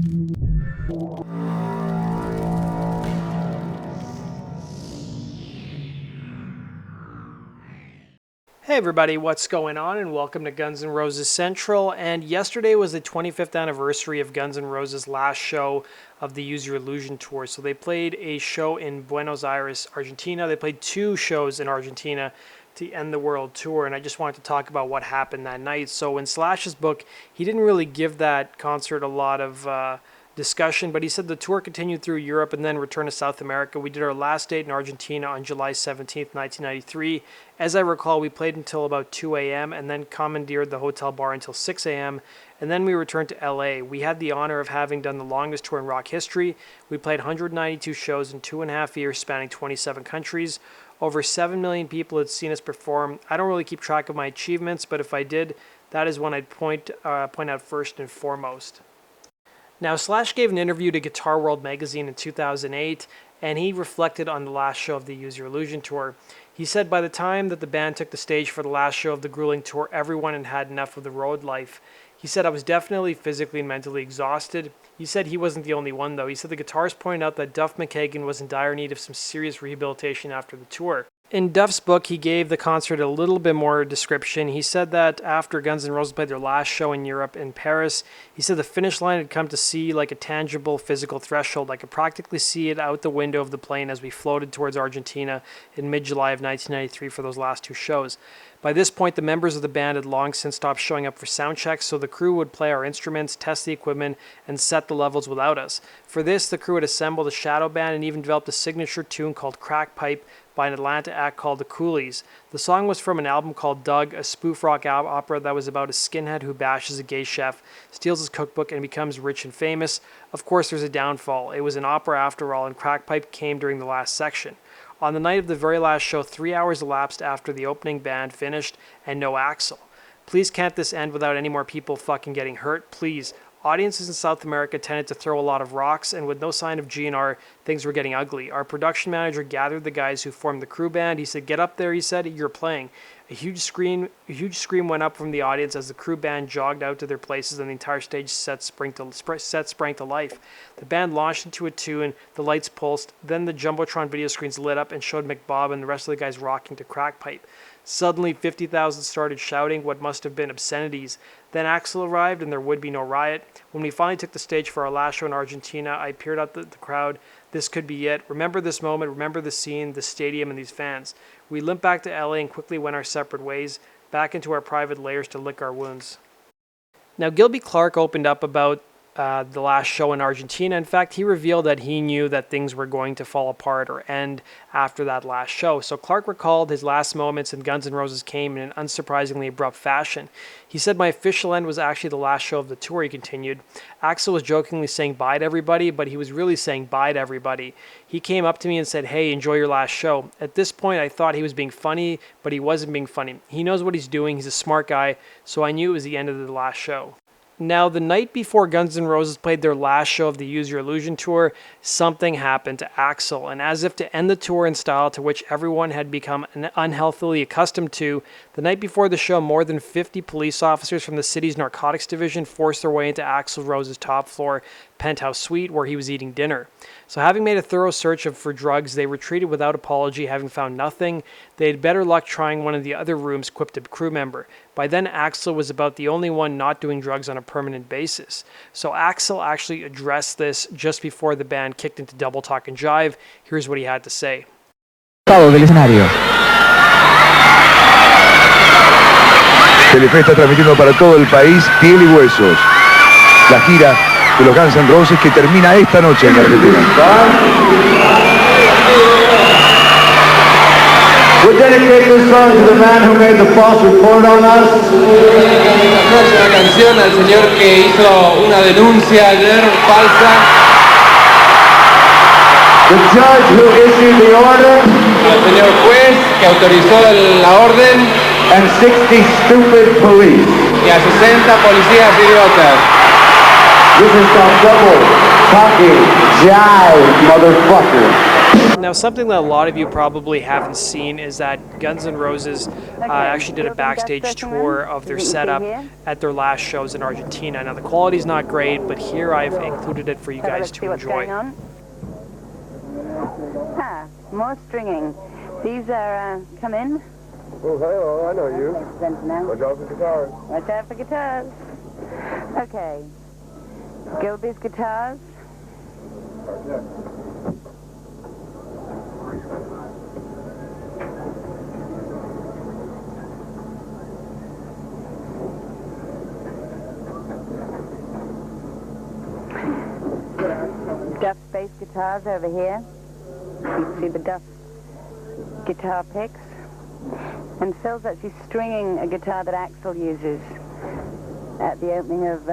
Hey everybody, what's going on, and welcome to Guns N' Roses Central. And yesterday was the 25th anniversary of Guns N' Roses' last show of the Use Your Illusion tour. So they played a show in Buenos Aires, Argentina. They played two shows in Argentina to end the world tour, and I just wanted to talk about what happened that night. So in Slash's book, he didn't really give that concert a lot of discussion, but he said the tour continued through Europe and then returned to South America. We did our last date in Argentina on July 17th, 1993. As I recall, we played until about 2 a.m. and then commandeered the hotel bar until 6 a.m. and then we returned to LA. We had the honor of having done the longest tour in rock history. We played 192 shows in 2.5 years, spanning 27 countries. Over 7 million people had seen us perform. I don't really keep track of my achievements, but if I did, that is one I'd point out first and foremost. Now, Slash gave an interview to Guitar World magazine in 2008, and he reflected on the last show of the Use Your Illusion tour. He said by the time that the band took the stage for the last show of the grueling tour, everyone had had enough of the road life. He said, I was definitely physically and mentally exhausted. He said he wasn't the only one, though. He said the guitarist pointed out that Duff McKagan was in dire need of some serious rehabilitation after the tour. In Duff's book, he gave the concert a little bit more description. He said that after Guns N' Roses played their last show in Europe, in Paris, he said the finish line had come to see like a tangible physical threshold. I could practically see it out the window of the plane as we floated towards Argentina in mid-July of 1993 for those last two shows. By this point, the members of the band had long since stopped showing up for sound checks, so the crew would play our instruments, test the equipment, and set the levels without us. For this, the crew had assembled a shadow band and even developed a signature tune called Crack Pipe by an Atlanta act called the Coolies. The song was from an album called Doug, a spoof rock opera that was about a skinhead who bashes a gay chef, steals his cookbook, and becomes rich and famous. Of course, there's a downfall. It was an opera after all, and Crack Pipe came during the last section. On the night of the very last show, 3 hours elapsed after the opening band finished, and no Axl. Please can't this end without any more people fucking getting hurt? Please. Audiences in South America tended to throw a lot of rocks, and with no sign of GNR, things were getting ugly. Our production manager gathered the guys who formed the crew band. He said, get up there, he said, you're playing. A huge scream went up from the audience as the crew band jogged out to their places, and the entire stage set sprang to life. The band launched into a tune, the lights pulsed, then the Jumbotron video screens lit up and showed McBob and the rest of the guys rocking to Crack Pipe. Suddenly, 50,000 started shouting what must have been obscenities. Then Axl arrived, and there would be no riot. When we finally took the stage for our last show in Argentina, I peered out the crowd. This could be it. Remember this moment, remember the scene, the stadium, and these fans. We limped back to LA and quickly went our separate ways, back into our private lairs to lick our wounds. Now, Gilby Clarke opened up about the last show in Argentina. In fact, he revealed that he knew that things were going to fall apart or end after that last show. So Clarke recalled his last moments and Guns N' Roses came in an unsurprisingly abrupt fashion. He said, my official end was actually the last show of the tour, he continued. Axl was jokingly saying bye to everybody, but he was really saying bye to everybody. He came up to me and said, hey, enjoy your last show. At this point, I thought he was being funny, but he wasn't being funny. He knows what he's doing. He's a smart guy, so I knew it was the end of the last show. Now, the night before Guns N' Roses played their last show of the Use Your Illusion tour, something happened to Axl, and as if to end the tour in style to which everyone had become unhealthily accustomed to, the night before the show, more than 50 police officers from the city's narcotics division forced their way into Axl Rose's top floor penthouse suite where he was eating dinner. So having made a thorough search for drugs, they retreated without apology, having found nothing. They had better luck trying one of the other rooms, quipped a crew member. By then, Axl was about the only one not doing drugs on a permanent basis. So Axl actually addressed this just before the band kicked into Double Talk and Jive. Here's what he had to say. Del escenario. Telefe está transmitiendo para todo el país Piel y Huesos, la gira de los Guns N' Roses que termina esta noche en Argentina. We dedicate this song to the man who made the false report on us. La próxima canción al señor que hizo una denuncia ayer falsa. The judge who issued the order. Al señor juez que autorizó la orden. And 60 stupid police. Y a 60 policías idiotas. This is called double Funky Jive, motherfucker. Now, something that a lot of you probably haven't seen is that Guns N' Roses actually did a backstage tour of their setup at their last shows in Argentina. Now, the quality's not great, but here I've included it for you guys to enjoy. More stringing. These are, come in. Oh, hello, I know you. Watch out for guitars. Watch out for guitars. Okay. Gilby's guitars. Duff bass guitars over here. You can see the Duff guitar picks. And Phil's actually stringing a guitar that Axel uses at the opening of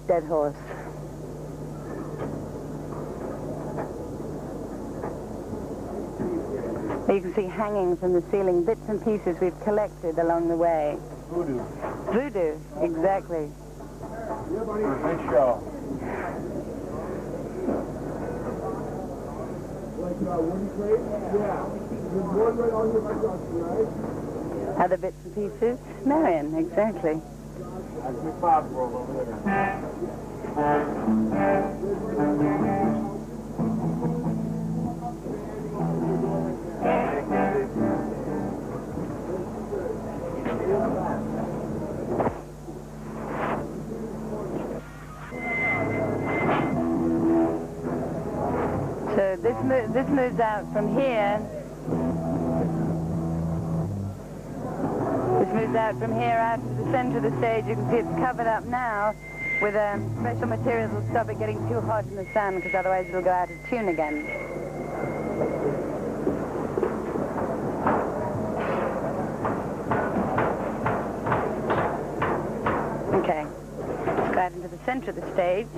Dead Horse. You can see hanging from the ceiling bits and pieces we've collected along the way. Voodoo. Voodoo, exactly. Good show. Other bits and pieces? Marion, exactly. That's my pop roll over there. So this moves out from here. This moves out from here out to the center of the stage. You can see it's covered up now with special materials will stop it getting too hot in the sun, because otherwise it'll go out of tune again. Okay, let's go out into the center of the stage.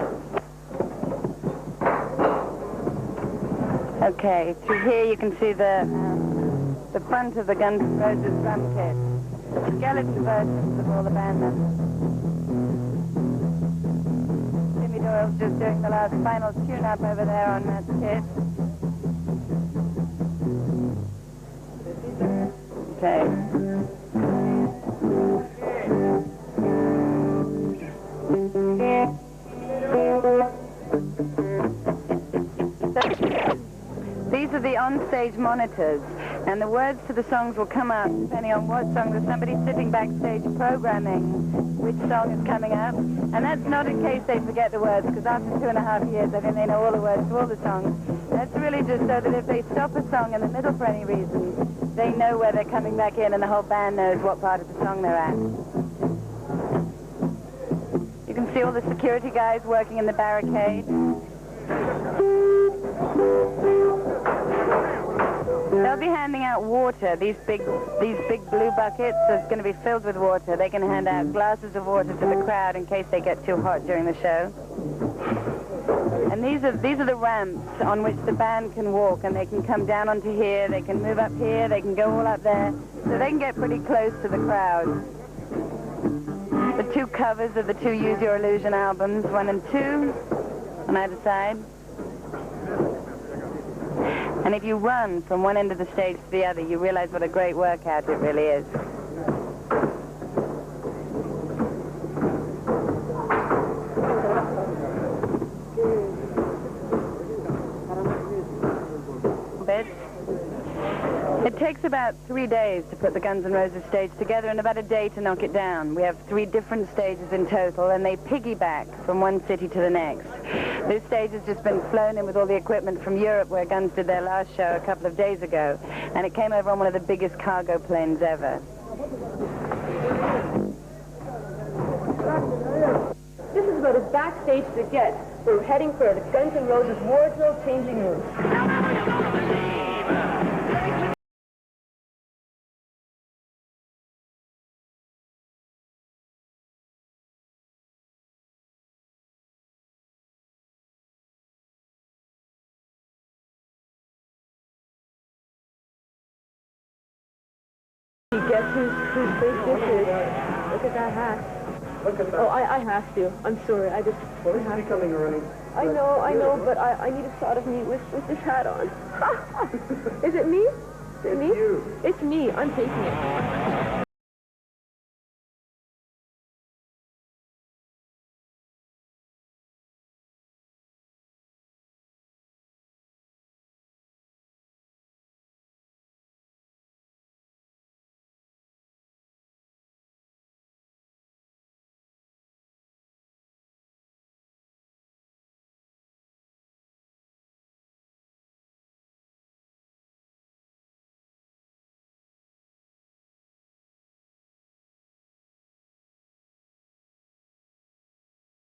Okay, through here you can see the front of the Guns N' Roses drum kit. Skeleton versions of all the band members. Jimmy Doyle's just doing the last final tune-up over there on that kit. Okay. These are the on-stage monitors, and the words to the songs will come up depending on what song. There's somebody sitting backstage programming which song is coming up, and that's not in case they forget the words, because after 2.5 years I think they know all the words to all the songs. That's really just so that if they stop a song in the middle for any reason, they know where they're coming back in, and the whole band knows what part of the song they're at. You can see all the security guys working in the barricade. They'll be handing out water. These big blue buckets are going to be filled with water. They can hand out glasses of water to the crowd in case they get too hot during the show. And these are the ramps on which the band can walk, and they can come down onto here, they can move up here, they can go all up there, so they can get pretty close to the crowd. The two covers of the two Use Your Illusion albums, 1 and 2, on either side. And if you run from one end of the stage to the other, you realize what a great workout it really is. It takes about 3 days to put the Guns N' Roses stage together and about a day to knock it down. We have 3 different stages in total, and they piggyback from one city to the next. This stage has just been flown in with all the equipment from Europe, where Guns did their last show a couple of days ago, and it came over on one of the biggest cargo planes ever. This is about as backstage as it gets. We're heading for the Guns N' Roses wardrobe changing room. Guess whose face this is? Look at that hat. Look at that. Oh, I have to. I'm sorry. I just... Well, this is becoming a running... I know, but I need a shot of me with this hat on. Is it me? Is it me? You. It's me. I'm taking it.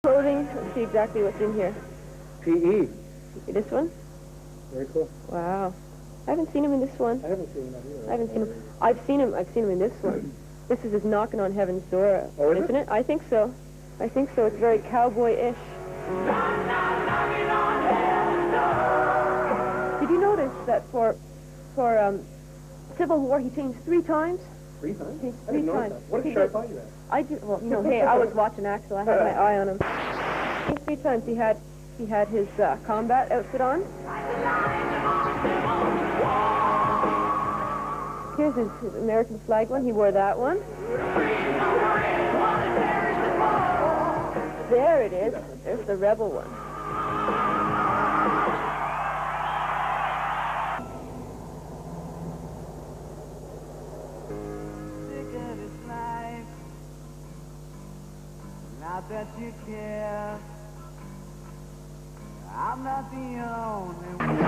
Clothing. Let's see exactly what's in here. PE. This one? Very cool. Wow. I haven't seen him in this one. I haven't seen that either. I haven't seen him. I've seen him in this one. This is his Knocking on Heaven's Door, Oh, is isn't it? I think so. I think so. It's very cowboy-ish. Did you notice that for Civil War he changed 3 times? 3 times? Changed I didn't 3 know times. that. What a shirt thought you had? I do. Well, you know, hey, I was watching Axel. I had my eye on him. Changed 3 times. He had his combat outfit on. Here's his American flag one. He wore that one. There it is. There's the rebel one. Not that you care. I'm not the only one.